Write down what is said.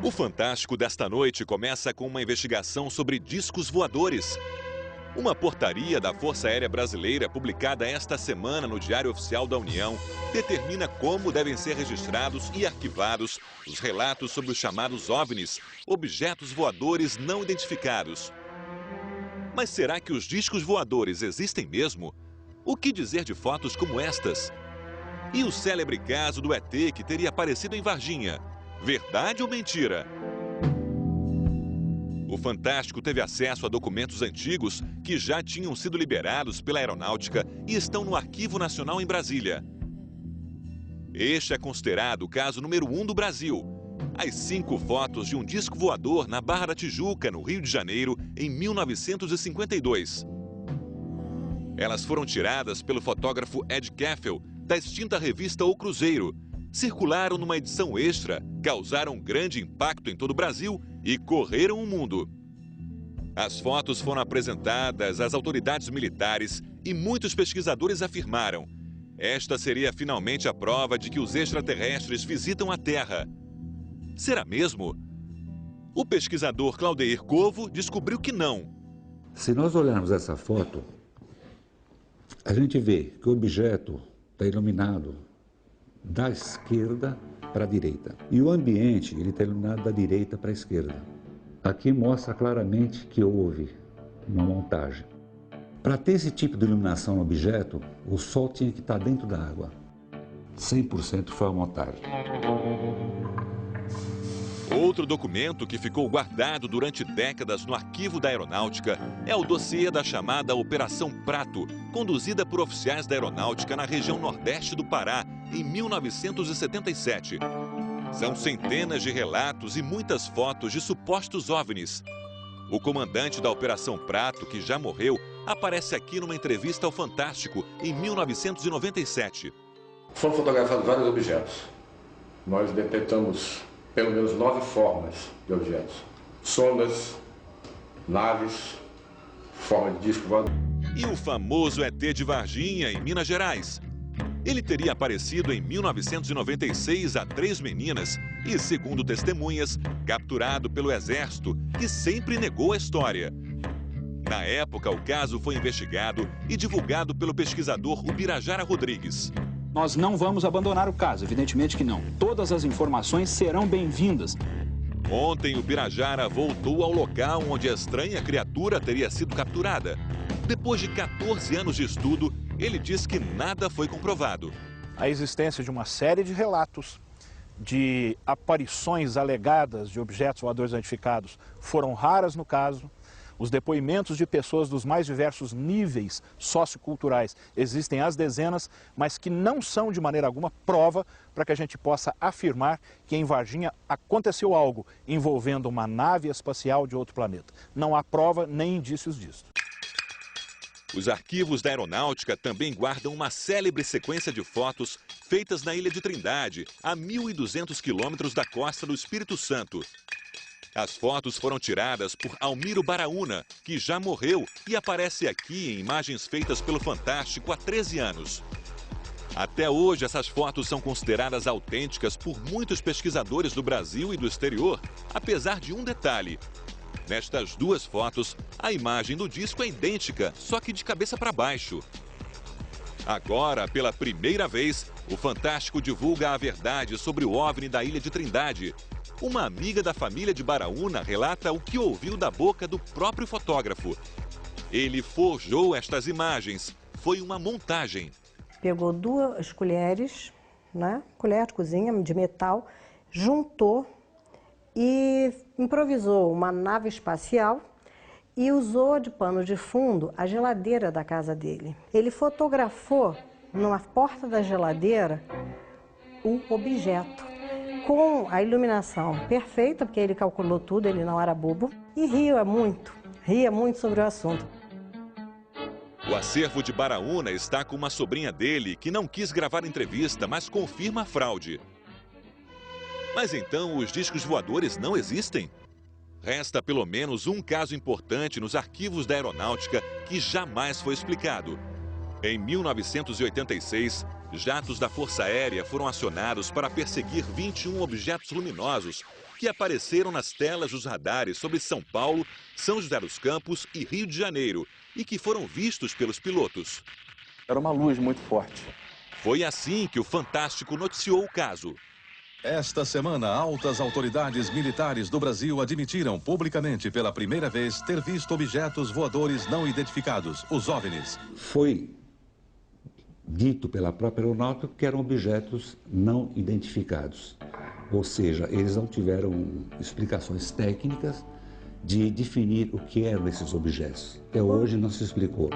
O Fantástico desta noite começa com uma investigação sobre discos voadores. Uma portaria da Força Aérea Brasileira, publicada esta semana no Diário Oficial da União, determina como devem ser registrados e arquivados os relatos sobre os chamados OVNIs, objetos voadores não identificados. Mas será que os discos voadores existem mesmo? O que dizer de fotos como estas? E o célebre caso do ET que teria aparecido em Varginha? Verdade ou mentira? O Fantástico teve acesso a documentos antigos que já tinham sido liberados pela Aeronáutica e estão no Arquivo Nacional em Brasília. Este é considerado o caso número 1 do Brasil. As 5 fotos de um disco voador na Barra da Tijuca, no Rio de Janeiro, em 1952. Elas foram tiradas pelo fotógrafo Ed Keffel, da extinta revista O Cruzeiro. Circularam numa edição extra, causaram grande impacto em todo o Brasil e correram o mundo. As fotos foram apresentadas às autoridades militares e muitos pesquisadores afirmaram: esta seria finalmente a prova de que os extraterrestres visitam a Terra. Será mesmo? O pesquisador Claudeir Covo descobriu que não. Se nós olharmos essa foto, a gente vê que o objeto está iluminado da esquerda para a direita. E o ambiente ele está iluminado da direita para a esquerda. Aqui mostra claramente que houve uma montagem. Para ter esse tipo de iluminação no objeto, o sol tinha que estar dentro da água. 100% foi a montagem. Outro documento que ficou guardado durante décadas no arquivo da Aeronáutica é o dossiê da chamada Operação Prato, conduzida por oficiais da Aeronáutica na região nordeste do Pará, em 1977. São centenas de relatos e muitas fotos de supostos OVNIs. O comandante da Operação Prato, que já morreu, aparece aqui numa entrevista ao Fantástico, em 1997. Foram fotografados vários objetos. Nós detectamos pelo menos 9 formas de objetos. Sondas, naves, forma de disco voador. E o famoso ET de Varginha, em Minas Gerais? Ele teria aparecido em 1996 a 3 meninas e, segundo testemunhas, capturado pelo Exército, que sempre negou a história. Na época, o caso foi investigado e divulgado pelo pesquisador Ubirajara Rodrigues. Nós não vamos abandonar o caso, evidentemente que não. Todas as informações serão bem-vindas. Ontem, o Ubirajara voltou ao local onde a estranha criatura teria sido capturada. Depois de 14 anos de estudo, ele diz que nada foi comprovado. A existência de uma série de relatos de aparições alegadas de objetos voadores identificados foram raras no caso. Os depoimentos de pessoas dos mais diversos níveis socioculturais existem às dezenas, mas que não são de maneira alguma prova para que a gente possa afirmar que em Varginha aconteceu algo envolvendo uma nave espacial de outro planeta. Não há prova nem indícios disso. Os arquivos da Aeronáutica também guardam uma célebre sequência de fotos feitas na Ilha de Trindade, a 1.200 quilômetros da costa do Espírito Santo. As fotos foram tiradas por Almiro Baraúna, que já morreu e aparece aqui em imagens feitas pelo Fantástico há 13 anos. Até hoje, essas fotos são consideradas autênticas por muitos pesquisadores do Brasil e do exterior, apesar de um detalhe. Nestas 2 fotos, a imagem do disco é idêntica, só que de cabeça para baixo. Agora, pela primeira vez, o Fantástico divulga a verdade sobre o OVNI da Ilha de Trindade. Uma amiga da família de Baraúna relata o que ouviu da boca do próprio fotógrafo. Ele forjou estas imagens. Foi uma montagem. Pegou 2 colheres, né? Colher de cozinha de metal, juntou e improvisou uma nave espacial e usou de pano de fundo a geladeira da casa dele. Ele fotografou na porta da geladeira o objeto, com a iluminação perfeita, porque ele calculou tudo, ele não era bobo, e ria muito sobre o assunto. O acervo de Baraúna está com uma sobrinha dele que não quis gravar entrevista, mas confirma a fraude. Mas então os discos voadores não existem? Resta pelo menos um caso importante nos arquivos da Aeronáutica que jamais foi explicado. Em 1986, jatos da Força Aérea foram acionados para perseguir 21 objetos luminosos que apareceram nas telas dos radares sobre São Paulo, São José dos Campos e Rio de Janeiro e que foram vistos pelos pilotos. Era uma luz muito forte. Foi assim que o Fantástico noticiou o caso. Esta semana, altas autoridades militares do Brasil admitiram publicamente pela primeira vez ter visto objetos voadores não identificados, os OVNIs. Foi dito pela própria aeronáutica que eram objetos não identificados. Ou seja, eles não tiveram explicações técnicas de definir o que eram esses objetos. Até hoje não se explicou.